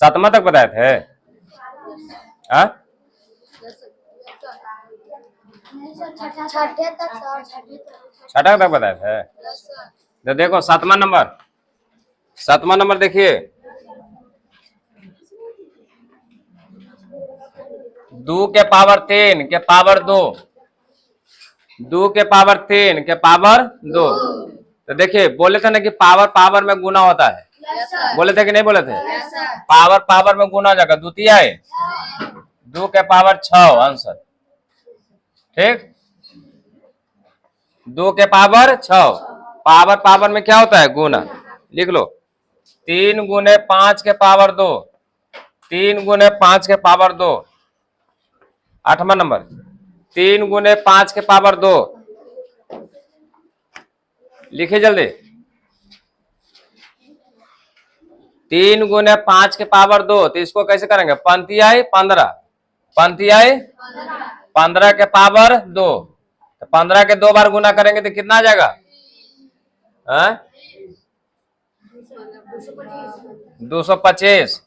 सातवां तक बताए थे। हाँ छठा तक बताए थे। तो देखो सातवां नंबर देखिए, 2 के पावर 3 के पावर 2, 2 के पावर 3 के पावर 2। तो देखिए बोले थे ना कि पावर पावर में गुना होता है, बोले थे कि नहीं बोले थे? पावर पावर में गुना हो जाएगा, द्वितीय 2 के पावर 6 आंसर। ठीक, 2 के पावर 6, पावर पावर में क्या होता है? गुना। लिख लो 3 गुने 5 के पावर 2, 3 गुने 5 के पावर 2। 8वां नंबर 3 गुने 5 के पावर 2, लिखिए जल्दी। 3 गुने 5 के पावर 2, तो इसको कैसे करेंगे? पंक्तियाई 15, पंक्तियाई 15 के पावर 2। तो 15 के 2 बार गुना करेंगे तो कितना आ जाएगा? 225।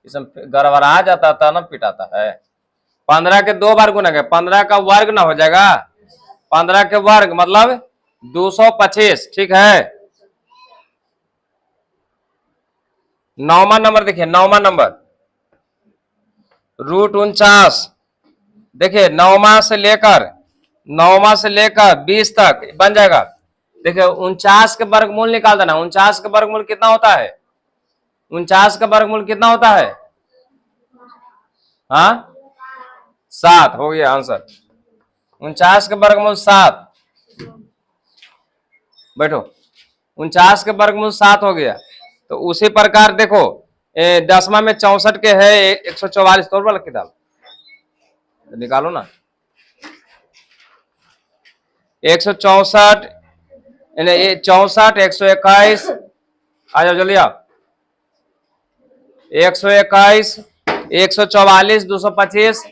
इसमें गड़बड़ा जाता था ना, पिटाता है। 15 के 2 बार गुना, 15 का वर्ग ना हो जाएगा, 15 के वर्ग मतलब 225। ठीक है। 9वां नंबर देखिए, 9वां नंबर √49। देखिए 9वां से लेकर 20 तक बन जाएगा। देखिए 49 के वर्गमूल निकाल देना। 49 का वर्गमूल कितना होता है? 49 का वर्गमूल कितना होता है? हाँ 7 हो गया आंसर। 49 के वर्गमूल 7। बैठो, 49 के वर्गमूल 7 हो गया। तो उसी प्रकार देखो 10वां में 64 के है 144, तोड़ वाला किताब तो निकालो ना। 164 64 121, आ जाओ जल्दी आप। 121 144 225।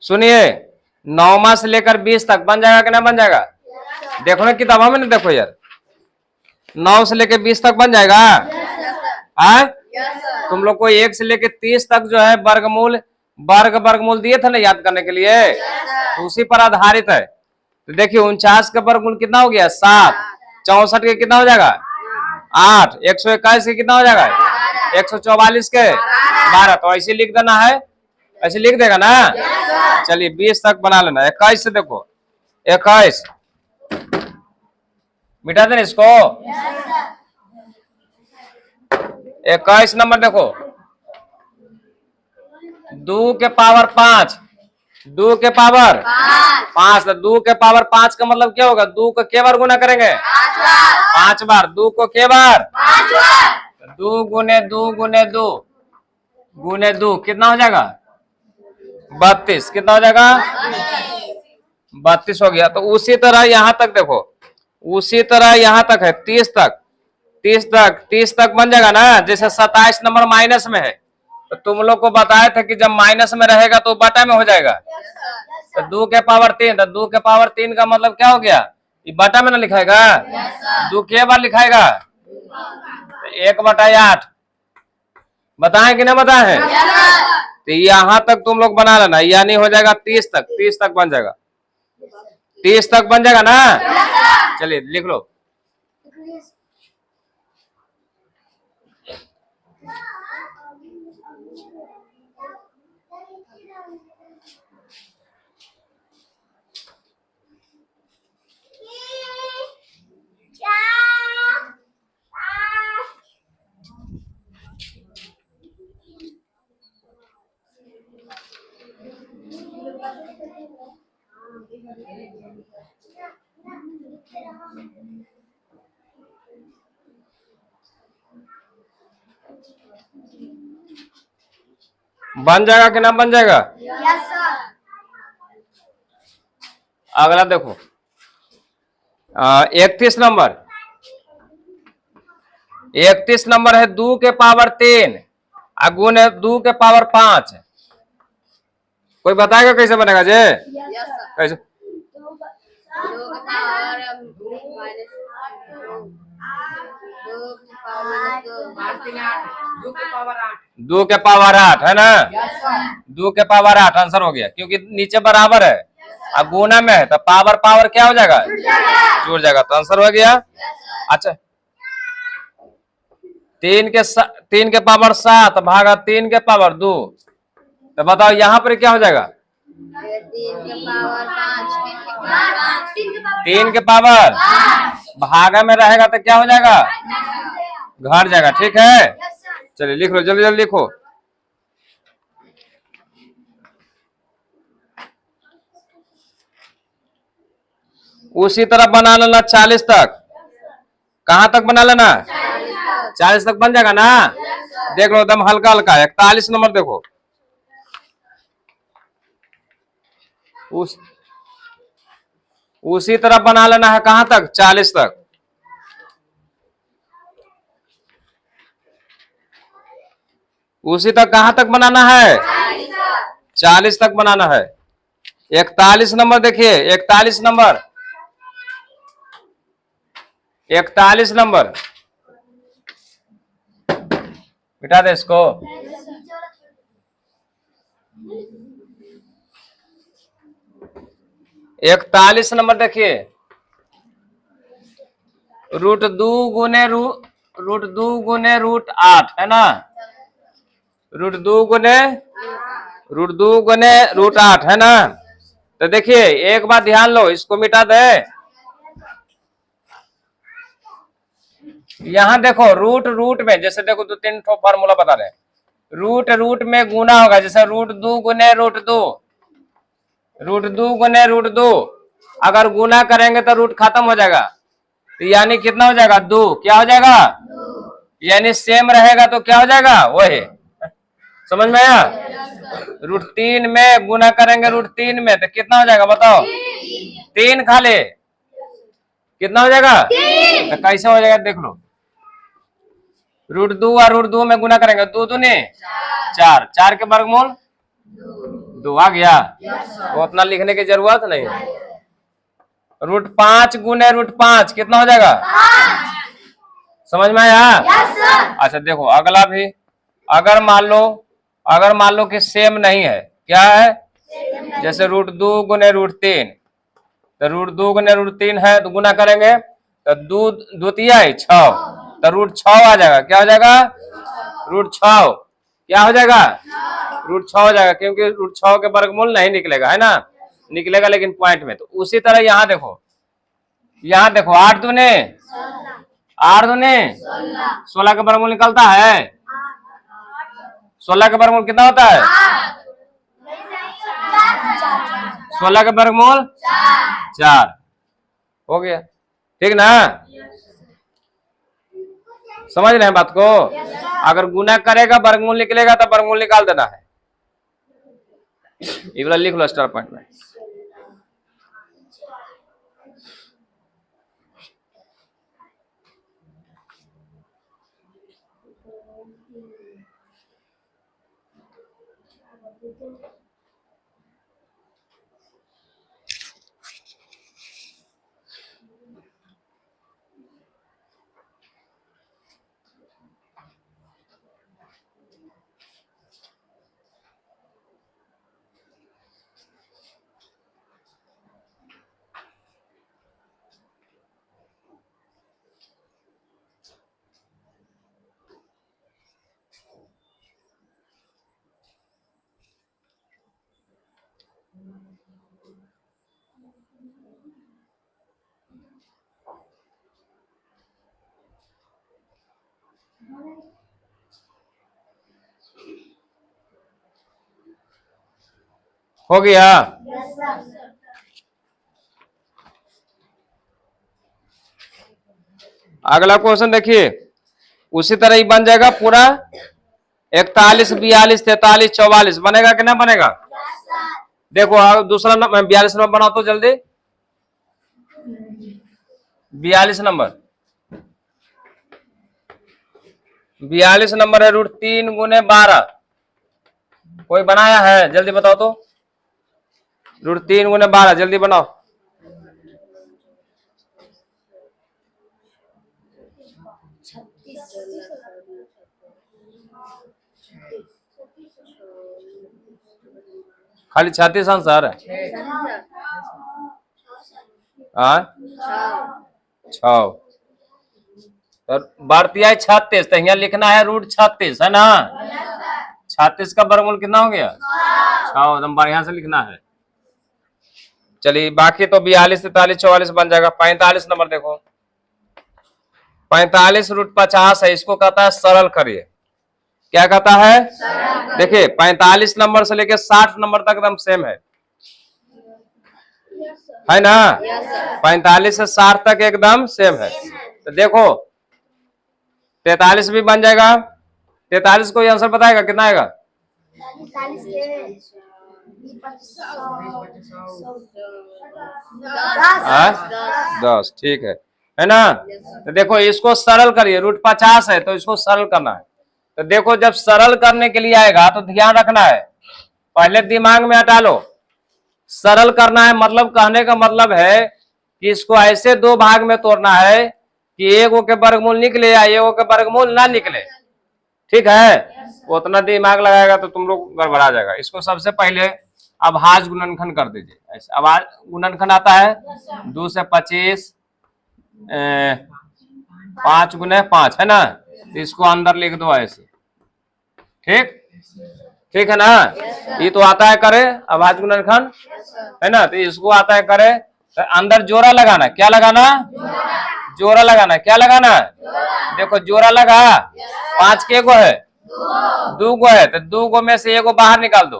सुनिए 9वां से लेकर 20 तक बन जाएगा कि नहीं बन जाएगा? देखो ना किताबों में ना, देखो यार 9 से लेकर 20 तक बन जाएगा। तुम लोग को 1 से लेकर 30 तक जो है वर्गमूल दिए थे ना याद करने के लिए, तो उसी पर आधारित है। तो देखिए 49 का वर्गमूल कितना हो गया? 7। 64 के कितना हो जाएगा? 8। 121 के कितना हो जाएगा? 144 के 12। तो ऐसे लिख देना है, ऐसे लिख देगा ना। चलिए 20 तक बना लेना। 21 से देखो, 21 मिटा देना इसको। 21 नंबर देखो, 2 के पावर 5, 2 के पावर 5। तो 2 के पावर 5 का मतलब क्या होगा? 2 को के बार गुना करेंगे? 5 बार। 2 को के बार? 2 गुने 2 गुने 2 गुने 2 कितना हो जाएगा? 32। कितना हो जाएगा? 32 हो गया। तो उसी तरह यहां तक देखो, उसी तरह यहां तक है 30 तक, 30 तक बन जाएगा ना। जैसे 27 नंबर माइनस में है, तो तुम लोग को बताया था कि जब माइनस में रहेगा तो बटा में हो जाएगा। तो 2 के पावर 3, तो 2 के पावर 3 का मतलब क्या हो गया? ये बटा में ना लिखाएगा, 2 के बार लिखाएगा। 1/8 बताएं कि नहीं बताएं? तो यहां तक तुम लोग बना लेना, यानी हो जाएगा 30 तक, 30 तक बन जाएगा, 30 तक बन जाएगा ना। चलिए लिख लो। बन जाएगा कि ना बन जाएगा? अगला देखो 31 नंबर, 31 नंबर है 2 के पावर 3 गुण है 2 के पावर 5। कोई बताएगा कैसे बनेगा जे? कैसे? 2 के पावर 8 है ना। 2 के पावर 8 आंसर हो गया, क्योंकि नीचे बराबर है, अब गुना में है तो पावर पावर क्या हो जाएगा, जुड़ जाएगा, तो आंसर हो गया। अच्छा, 3 के पावर 7 भागा 3 के पावर 2, तो बताओ यहाँ पर क्या हो जाएगा, 3 के पावर भागा में रहेगा तो क्या हो जाएगा, घट जाएगा। ठीक है, चलिए लिख लो, जल्दी जल्दी लिखो। उसी तरह बना लेना 40 तक। कहां तक बना लेना, 40 तक बन जाएगा ना। देख लो एकदम हल्का हल्का, 41 नंबर देखो, उसी तरह बना लेना है, कहां तक, 40 तक। उसी तक कहां तक बनाना है, 40 तक बनाना है। 41 नंबर देखिए, 41 नंबर, 41 नंबर, मिटा दे इसको। 41 नंबर देखिए, √2 गुने √8 है ना, √2 गुने √8 है ना। तो देखिए एक बात ध्यान लो, इसको मिटा दे। यहां देखो रूट रूट में, जैसे देखो 2-3 फॉर्मूला बता रहे हैं, रूट रूट में गुना होगा, जैसे √2 गुने √2, √2 गुने √2, अगर गुना करेंगे तो रूट खत्म हो जाएगा, तो यानी कितना हो जाएगा, 2, क्या हो जाएगा, यानी सेम रहेगा तो क्या हो जाएगा, वही। समझ में आया। √3 में गुना करेंगे √3 में तो कितना हो जाएगा, बताओ, 3 खाली, कितना हो जाएगा, तो कैसे हो जाएगा देख लो। √2 और √2 में गुना करेंगे, 2 दूनी 4, 4 के वर्गमूल 2 आ गया, तो उतना लिखने की जरूरत नहीं। √5 गुने √5 कितना हो जाएगा, समझ में आया। अच्छा देखो अगला भी, अगर मान लो कि सेम नहीं है, क्या है, जैसे √2 गुने √3, तो √2 गुने √3 है तो गुना करेंगे तो 2 2 6, तो √6 आ जाएगा, क्या हो जाएगा, √6 क्या हो जाएगा, √6 हो जाएगा, क्योंकि √6 के वर्गमूल नहीं निकलेगा, है ना, निकलेगा लेकिन पॉइंट में। तो उसी तरह यहाँ देखो, 8 दूने 16 का वर्गमूल निकलता है, 16 का वर्गमूल कितना होता है, 16 का वर्गमूल 4 हो गया। ठीक ना, समझ रहे हैं बात को। अगर गुना करेगा वर्गमूल निकलेगा तो वर्गमूल निकाल देना है। ये वाला लिख लो स्टार पॉइंट में। हो गया। अगला क्वेश्चन देखिए, उसी तरह ही बन जाएगा पूरा, 41 42 43 44 बनेगा कि ना बनेगा। देखो दूसरा नंबर 42 नंबर बनाओ तो जल्दी, 42 नंबर, 42 नंबर है √3 गुने 12, कोई बनाया है जल्दी बताओ तो, √3 गुने 12 जल्दी बनाओ। खाली 36 आंसर है। हाँ 6 तो बढ़ती है 36, तो यहाँ लिखना है √36 है ना। 36 का वर्गमूल कितना हो गया 6, एकदम बढ़िया से लिखना है। चलिए बाकी तो 42, 43, 44 बन जाएगा। 45 नंबर देखो, 45 √50 है, इसको कहता है सरल करिए। क्या कहता है? देखिए 45 नंबर से लेके 60 नंबर तक एकदम सेम है ना। 45 से 60 तक एकदम सेम है। तो देखो 43 भी बन जाएगा। 43 को आंसर बताएगा कितना आएगा? 10, ठीक है ना। तो देखो इसको सरल करिए, √50 है तो इसको सरल करना है। तो देखो जब सरल करने के लिए आएगा तो ध्यान रखना है, पहले दिमाग में हटा लो। सरल करना है मतलब कहने का मतलब है कि इसको ऐसे 2 भाग में तोड़ना है कि एगो के वर्गमूल निकले या एगो के वर्गमूल ना निकले। ठीक है, उतना दिमाग लगाएगा तो तुम लोग गड़बड़ा जाएगा। इसको सबसे पहले अभाज्य गुणनखंड कर दीजिए। ऐसे अभाज्य गुणनखंड आता है 2 से 25, 5 गुने 5 है ना। तो इसको अंदर लिख दो ऐसे। ठीक है ना। ये तो आता है करे अभाज्य गुणनखंड है ना। तो इसको आता है करे तो अंदर जोड़ा लगाना। क्या लगाना? जोड़ा लगाना। क्या लगाना? देखो जोड़ा लगा, 5 के गो है 2 गो है, तो 2 गो में से एगो बाहर निकाल दो।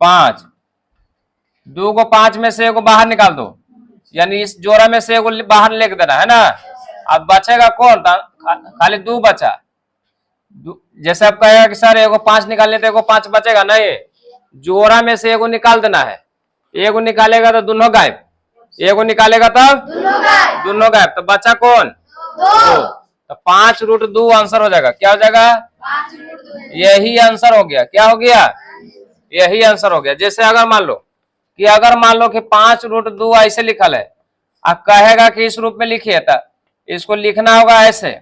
5 2 गो 5 में से एगो बाहर निकाल दो, यानी इस जोड़ा में से एगो बाहर लिख देना है ना। अब बचेगा कौन? खाली 2 बचा। जैसे आप कहेगा कि सर एगो 5 निकाल लेते एगो 5 बचेगा, नहीं, जोड़ा में से एगो निकाल देना है। एगो निकालेगा तो दोनों गायब, एगो निकालेगा तब दोनों गायब, तो बचा कौन? 2। तो 5√2 आंसर हो जाएगा। क्या हो जाएगा? यही आंसर हो गया। क्या हो गया? यही आंसर हो गया। जैसे अगर मान लो कि 5√2 ऐसे लिखल है, अब कहेगा कि इस रूप में लिखिए, तो इसको लिखना होगा ऐसे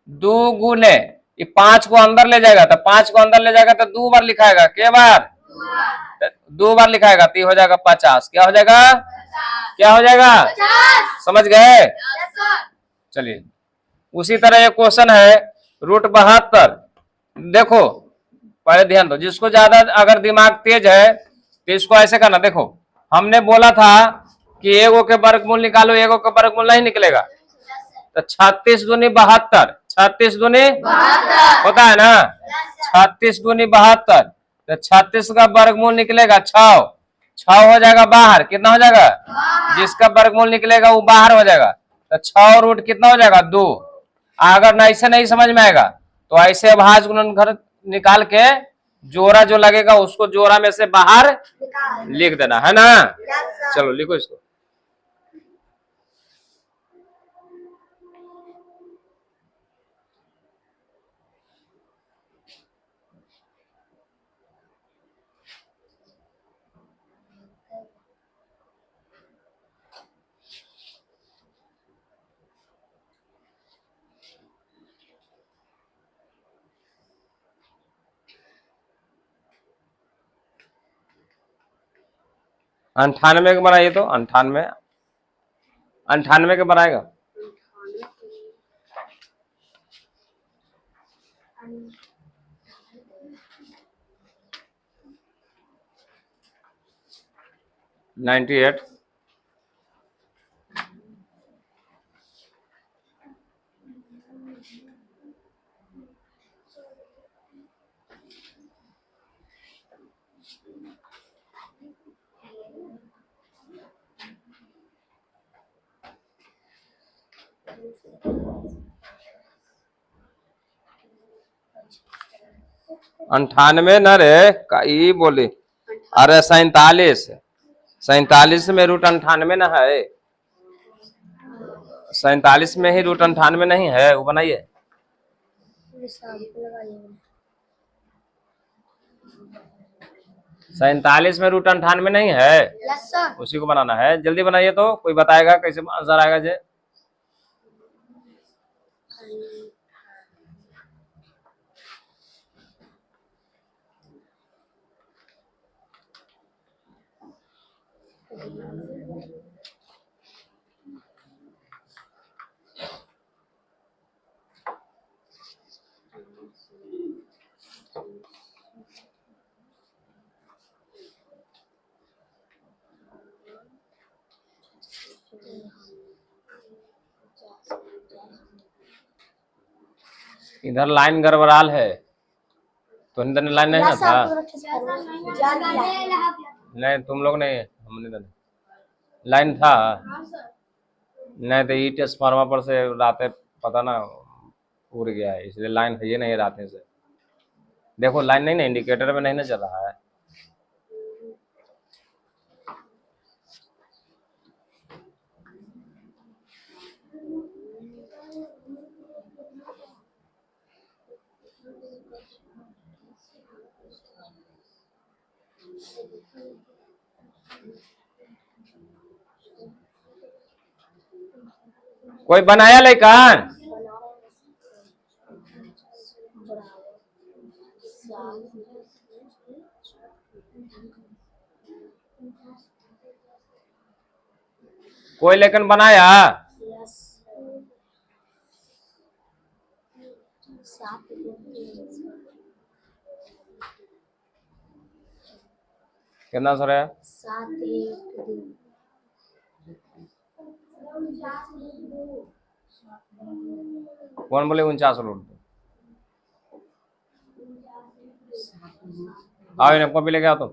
2 गुने 5 को अंदर ले जाएगा, तो 5 को अंदर ले जाएगा तो 2 बार लिखाएगा। क्या बार? 2 बार लिखाएगा तो हो जाएगा 50। क्या हो जाएगा? क्या हो जाएगा? समझ गए? चलिए उसी तरह एक क्वेश्चन है √72। देखो पहले ध्यान दो, जिसको ज्यादा अगर दिमाग तेज है तो इसको ऐसे करना। देखो हमने बोला था कि एगो के वर्गमूल निकालो, एगो के वर्गमूल नहीं निकलेगा, तो 36 दूनी 72, 36 दूनी होता है ना, 36 दूनी 72, तो 36 का वर्गमूल निकलेगा 6 हो जाएगा बाहर। कितना हो जाएगा? जिसका वर्गमूल निकलेगा वो बाहर हो जाएगा। तो 6 रूट कितना हो जाएगा? 2। अगर ना ऐसे नहीं समझ में आएगा तो ऐसे अभाज्य गुणनखंड निकाल के जोड़ा जो लगेगा उसको जोड़ा में से बाहर लिख देना है ना। चलो लिखो इसको। अंठानवे के बनाइए, तो 98 के बनाएगा। नाइन्टी 8 98 न रे ई बोली, अरे 47 में √98 न है, 47 में ही √98 नहीं है, वो बनाइए। 47 में √98 नहीं है, उसी को बनाना है। जल्दी बनाइए, तो कोई बताएगा कैसे आंसर आएगा जे। इधर लाइन गड़बड़ाल है, तो इधर लाइन नहीं ना था। नहीं तुम लोग नहीं, हमने तो लाइन था नहीं, तो ई ट्रांसफार्मर पर से रातें पता ना उड़ गया है, इसलिए लाइन है ये नहीं रातें से। देखो लाइन नहीं ना, इंडिकेटर में नहीं ना चल रहा है। कोई बनाया लेकिन कोई लेकिन बनाया कितना सर है? 712। कौन बोले 49 रूट? आओ इन्हें कॉपी लेके आओ तुम।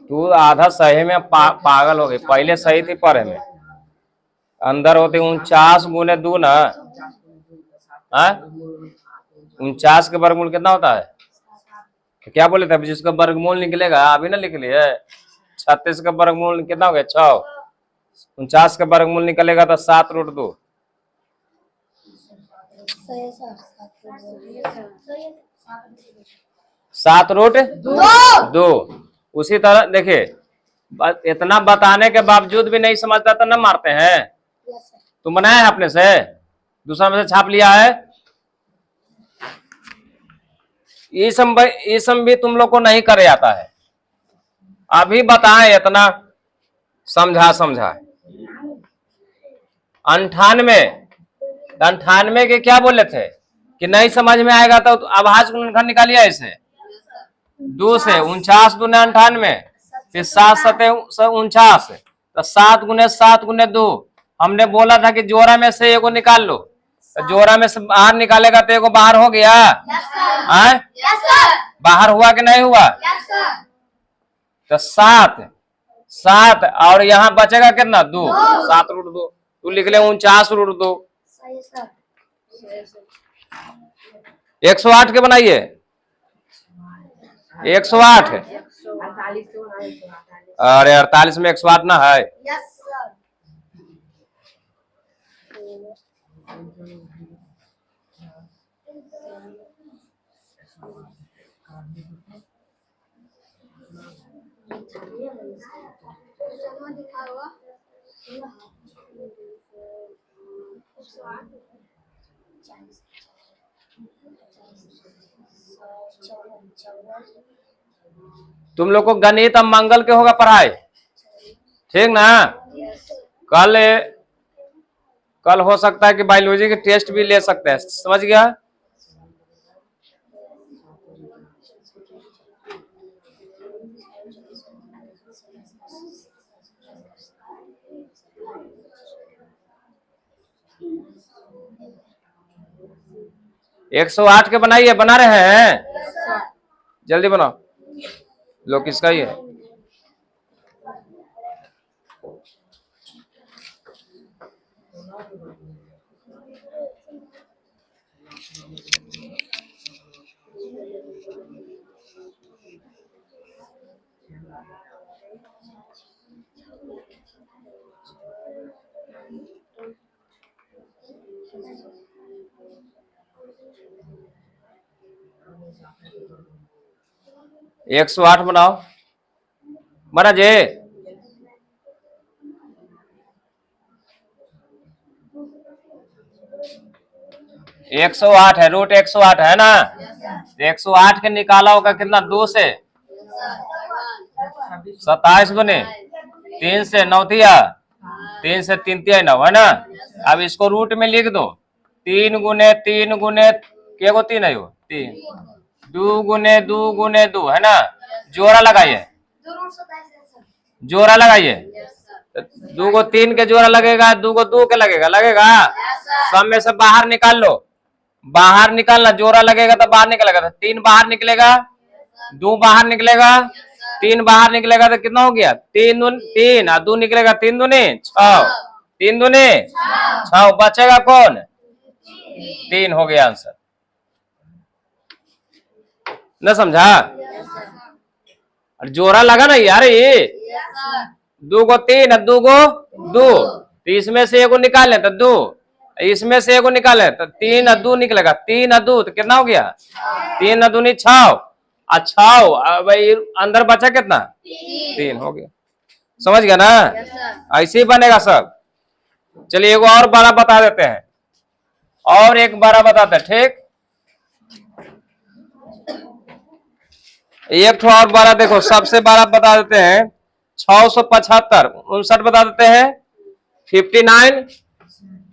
तू आधा सही में पागल हो गई, पहले सही थी पढ़े में, अंदर होते 49 × 2 ना। 49 के वर्गमूल कितना होता है? तो क्या बोले थे, जिसका वर्गमूल निकलेगा अभी ना लिख लिए। 36 का वर्गमूल कितना हो गया? 6। 49 का वर्गमूल निकलेगा तो 7√2। 7√2। उसी तरह देखिए, इतना बताने के बावजूद भी नहीं समझता तो न मारते हैं। तुम बनाया है अपने से, दूसरा में से छाप लिया है। ये सब भी तुम लोग को नहीं करे आता है, अभी बताएं इतना समझा 98 के क्या बोले थे कि नहीं समझ में आएगा तो आभास गुणनखंड निकालिए ऐसे 2 से 49 दूने 98, फिर 7 सते 49, तो 7 × 7 × 2। हमने बोला था कि जोड़ा में से एगो निकाल लो, तो जोड़ा में से बाहर निकालेगा तो एगो बाहर हो गया। बाहर हुआ कि नहीं हुआ? तो 7 और यहाँ बचेगा कितना? 2। 7√2। तू लिख ले 49√2। 108 के बनाइए। 108। अरे 48 में 108 ना है। तुम लोग को गणित अब मंगल के होगा पढ़ाई, ठीक ना? कल हो सकता है कि बायोलॉजी के टेस्ट भी ले सकते हैं, समझ गया? yes, 108 के बनाइए। बना रहे हैं? जल्दी बनाओ। लो किसका ही है? 108 बनाओ महाराज जी। 108 है, रूट 108 है ना। 108 के निकाला होगा कितना, 2 से 27 गुने 3 से 9 तिया 3 से 3 तिया 9 है ना। अब इसको रूट में लिख दो, 3 गुने 3 गुने क्या को 3 है, वो 3 2 गुने 2 गुने 2 है ना। जोड़ा लगाइए, जोड़ा लगाइए। 2 को 3 के जोड़ा लगेगा, 2 को 2 के लगेगा, लगेगा। सब में से बाहर निकाल लो, बाहर निकालना, जोड़ा लगेगा तो बाहर निकलेगा, तो 3 बाहर निकलेगा, 2 बाहर निकलेगा, 3 बाहर निकलेगा तो कितना हो गया, 3 और 2 निकलेगा, 3 दूनी 6, 3 दूनी 6, बचेगा कौन, 3 हो गया आंसर। न समझा? और जोड़ा लगा ना यार, ये 2 को 3 और 2 को 2, तो इसमें से एक निकाले तो 2, इसमें से एक निकाले तो 3 और 2 निकलेगा, 3 और 2 तो कितना हो गया, 3 और 2 नहीं 6, अच्छा भाई अंदर बचा कितना, 3 हो गया। समझ गया ना? ऐसे ही बनेगा सब। चलिए एक और बड़ा बता देते हैं, और एक बड़ा बताते हैं, ठीक। एक ठो और बड़ा देखो, सबसे बड़ा बता देते हैं 675, 59 बता देते हैं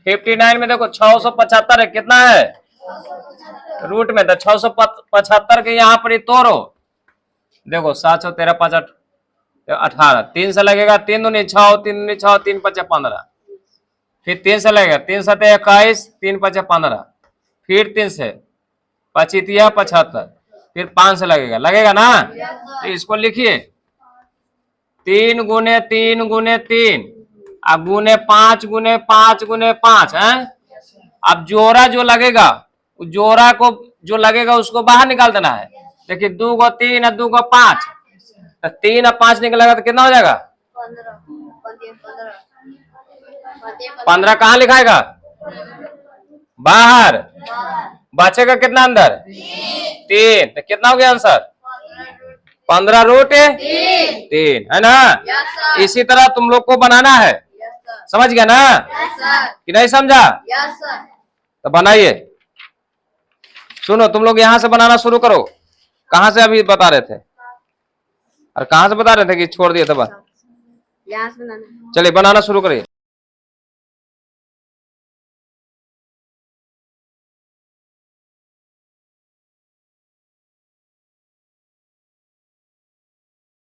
59 में देखो 675 है, कितना है रूट में, तो 675 के यहाँ पर ही तोड़ो, देखो 7 13 5 18, 3 से लगेगा, 3 दूनी 6, 3 दूनी 6, 3 5 15, फिर 3 से लगेगा, 3 7 21, 3 5 15, फिर 3 से 25 75, फिर 5 से लगेगा, लगेगा ना। तो इसको लिखिए 3 गुने 3 गुने 3 अब गुने 5 गुने 5 गुने 5 है। अब जोड़ा जो लगेगा, जोड़ा को जो लगेगा उसको बाहर निकाल देना है। देखिए 2 को 3 और 2 को 5, तो 3 और 5 निकलेगा तो कितना हो जाएगा, 15 कहाँ लिखाएगा, बाहर, बचेगा कितना अंदर, 3, तो कितना हो गया आंसर, 15 रूट 3 है ना। इसी तरह तुम लोग को बनाना है, समझ गया ना कि नहीं समझा? तो बनाइए, सुनो तुम लोग यहां से बनाना शुरू करो। कहां से अभी बता रहे थे, और कहां से बता रहे थे कि छोड़ दिए थे? चलिए बनाना शुरू करिए।